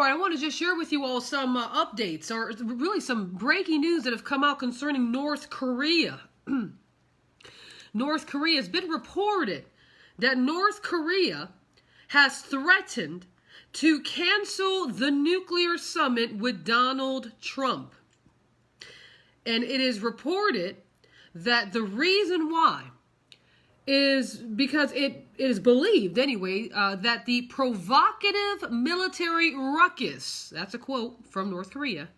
All right, I want to just share with you all some updates, or really some breaking news that have come out concerning North Korea. North Korea, has been reported that North Korea has threatened to cancel the nuclear summit with Donald Trump. And it is reported that the reason why is because it is believed, anyway, that the provocative military ruckus, that's a quote from North Korea,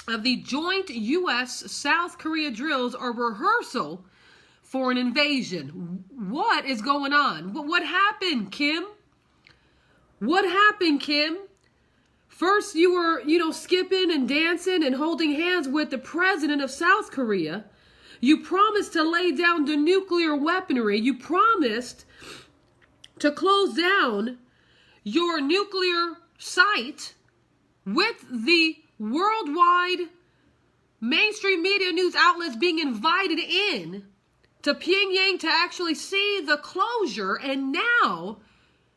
of the joint U.S.-South Korea drills are rehearsal for an invasion. What is going on? What happened, Kim? What happened, Kim? First, you were, skipping and dancing and holding hands with the president of South Korea. You promised to lay down the nuclear weaponry. You promised to close down your nuclear site with the worldwide mainstream media news outlets being invited in to Pyongyang to actually see the closure. And now,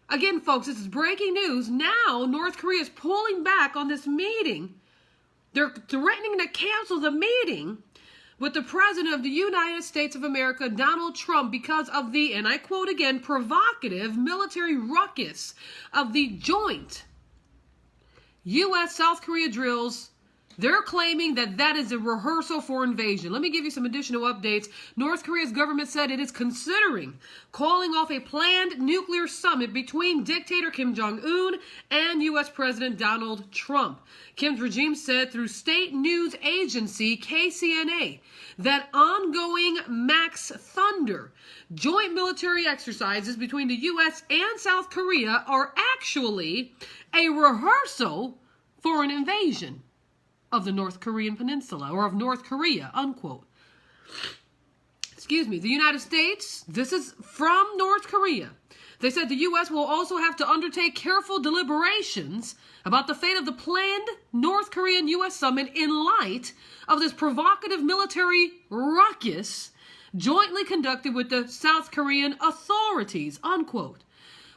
again, folks, this is breaking news. Now, North Korea is pulling back on this meeting. They're threatening to cancel the meeting with the President of the United States of America, Donald Trump, because of the, and I quote again, provocative military ruckus of the joint U.S.-South Korea drills. They're claiming that that is a rehearsal for invasion. Let me give you some additional updates. North Korea's government said it is considering calling off a planned nuclear summit between dictator Kim Jong-un and U.S. President Donald Trump. Kim's regime said through state news agency KCNA that ongoing Max Thunder joint military exercises between the U.S. and South Korea are actually a rehearsal for an invasion of the North Korean peninsula, or of North Korea, unquote. Excuse me, the United States, this is from North Korea. They said the U.S. will also have to undertake careful deliberations about the fate of the planned North Korean-U.S. summit in light of this provocative military ruckus jointly conducted with the South Korean authorities, unquote.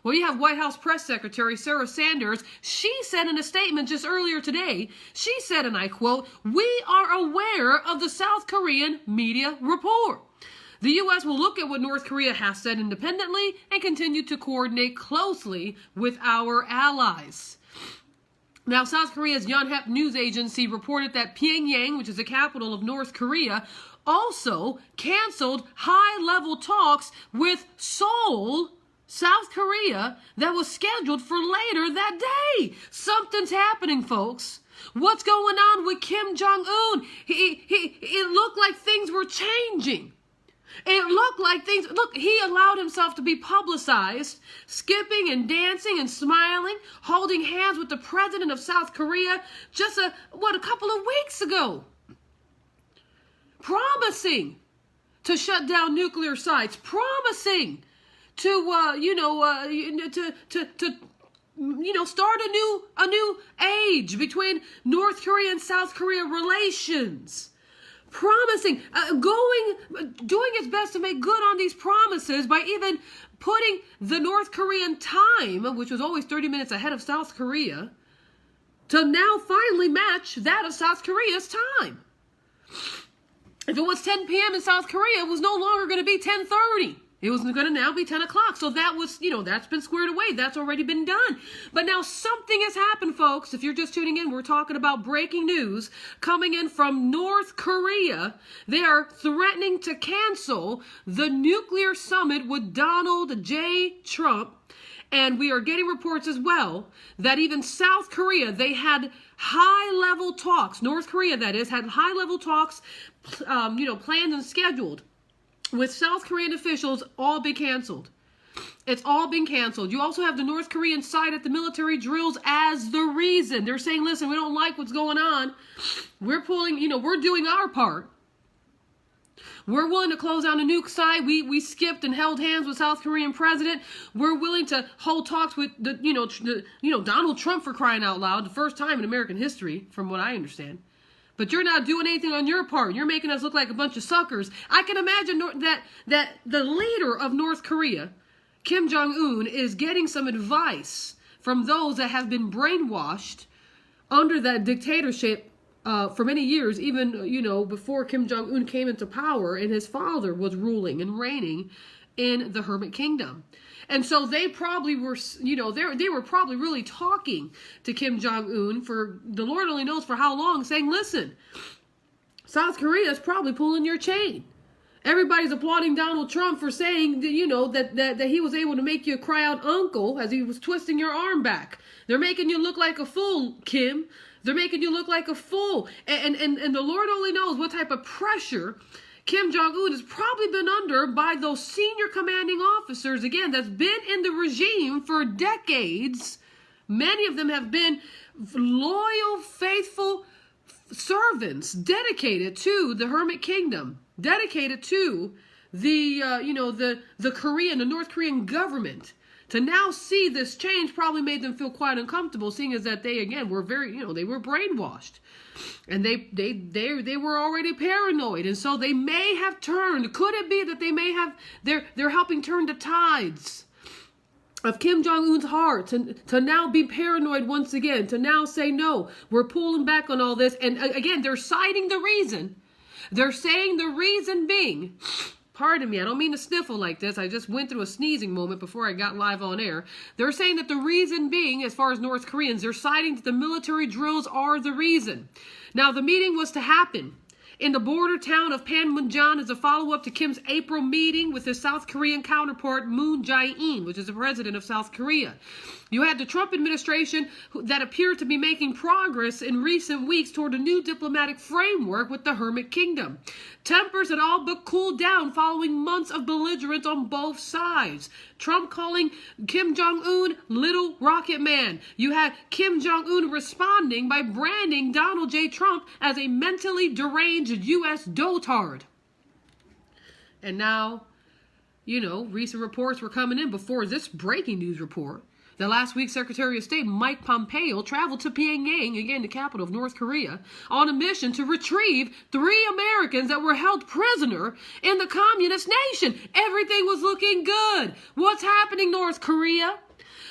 Well, you have White House Press Secretary Sarah Sanders. She said in a statement just earlier today, she said, and I quote, "We are aware of the South Korean media report. The U.S. will look at what North Korea has said independently and continue to coordinate closely with our allies." Now, South Korea's Yonhap news agency reported that Pyongyang, which is the capital of North Korea, also canceled high-level talks with Seoul, South Korea, that was scheduled for later that day. Something's happening, folks. What's going on with Kim Jong-un? It looked like things were changing. It looked like things, look, he allowed himself to be publicized, skipping and dancing and smiling, holding hands with the president of South Korea just a couple of weeks ago. Promising to shut down nuclear sites, promising to start a new age between North Korea and South Korea relations. Promising, doing its best to make good on these promises by even putting the North Korean time, which was always 30 minutes ahead of South Korea, to now finally match that of South Korea's time. If it was 10 p.m. in South Korea, it was no longer going to be 10:30. It was going to now be 10 o'clock. So that was, that's been squared away. That's already been done. But now something has happened, folks. If you're just tuning in, we're talking about breaking news coming in from North Korea. They are threatening to cancel the nuclear summit with Donald J. Trump. And we are getting reports as well that even South Korea, they had high-level talks. North Korea, that is, had high-level talks, planned and scheduled with South Korean officials, all be canceled. It's all been canceled. You also have the North Korean side at the military drills as the reason. They're saying, listen, we don't like what's going on. We're we're doing our part. We're willing to close down a nuke site. We skipped and held hands with South Korean president. We're willing to hold talks with Donald Trump, for crying out loud, the first time in American history, from what I understand. But you're not doing anything on your part. You're making us look like a bunch of suckers. I can imagine that the leader of North Korea, Kim Jong-un, is getting some advice from those that have been brainwashed under that dictatorship for many years, even, before Kim Jong-un came into power and his father was ruling and reigning in the Hermit Kingdom. And so they probably were, they were probably really talking to Kim Jong-un for, the Lord only knows for how long, saying, listen, South Korea is probably pulling your chain. Everybody's applauding Donald Trump for saying, that he was able to make you cry out uncle as he was twisting your arm back. They're making you look like a fool, Kim. They're making you look like a fool. And the Lord only knows what type of pressure Kim Jong-un has probably been under by those senior commanding officers, again, that's been in the regime for decades. Many of them have been loyal, faithful servants dedicated to the Hermit Kingdom, dedicated to the Korean, the North Korean government. To now see this change probably made them feel quite uncomfortable, seeing as that they, again, were very, they were brainwashed. And they were already paranoid. And so they may have turned. Could it be that they may have, they're helping turn the tides of Kim Jong-un's heart to now be paranoid once again, to now say, no, we're pulling back on all this. And again, they're citing the reason. They're saying the reason being, pardon me, I don't mean to sniffle like this. I just went through a sneezing moment before I got live on air. They're saying that the reason being, as far as North Koreans, they're citing that the military drills are the reason. Now, the meeting was to happen in the border town of Panmunjom as a follow-up to Kim's April meeting with his South Korean counterpart Moon Jae-in, which is the president of South Korea. You had the Trump administration that appeared to be making progress in recent weeks toward a new diplomatic framework with the Hermit Kingdom. Tempers had all but cooled down following months of belligerence on both sides. Trump calling Kim Jong-un Little Rocket Man. You had Kim Jong-un responding by branding Donald J. Trump as a mentally deranged U.S. dotard. And now, recent reports were coming in before this breaking news report. The last week, Secretary of State Mike Pompeo traveled to Pyongyang, again the capital of North Korea, on a mission to retrieve 3 Americans that were held prisoner in the communist nation. Everything was looking good. What's happening, North Korea?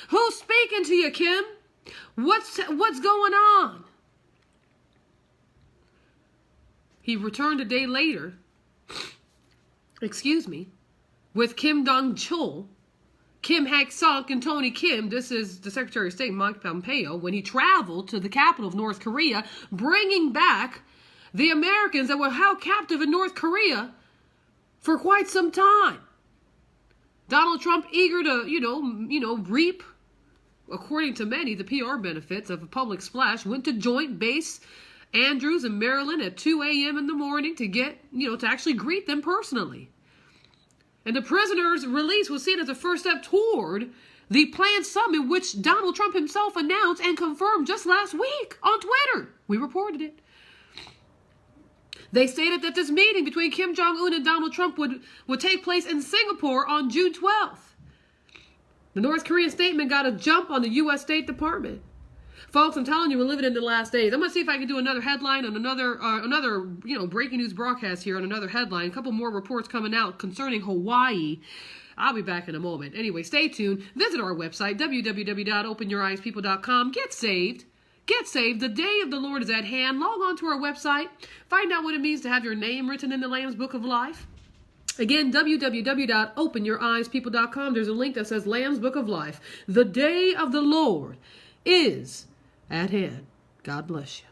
Who's speaking to you, Kim? What's going on? He returned a day later, with Kim Dong-chul, Kim Hak-suk, and Tony Kim. This is the Secretary of State, Mike Pompeo, when he traveled to the capital of North Korea, bringing back the Americans that were held captive in North Korea for quite some time. Donald Trump, eager to, reap, according to many, the PR benefits of a public splash, went to Joint Base Andrews in Maryland at 2 a.m. in the morning to get, to actually greet them personally. And the prisoners' release was seen as a first step toward the planned summit, which Donald Trump himself announced and confirmed just last week on Twitter. We reported it. They stated that this meeting between Kim Jong-un and Donald Trump would take place in Singapore on June 12th. The North Korean statement got a jump on the U.S. State Department. Folks, I'm telling you, we're living in the last days. I'm going to see if I can do another headline on another breaking news broadcast here on another headline. A couple more reports coming out concerning Hawaii. I'll be back in a moment. Anyway, stay tuned. Visit our website, www.openyoureyespeople.com. Get saved. Get saved. The day of the Lord is at hand. Log on to our website. Find out what it means to have your name written in the Lamb's Book of Life. Again, www.openyoureyespeople.com. There's a link that says Lamb's Book of Life. The day of the Lord is at hand. God bless you.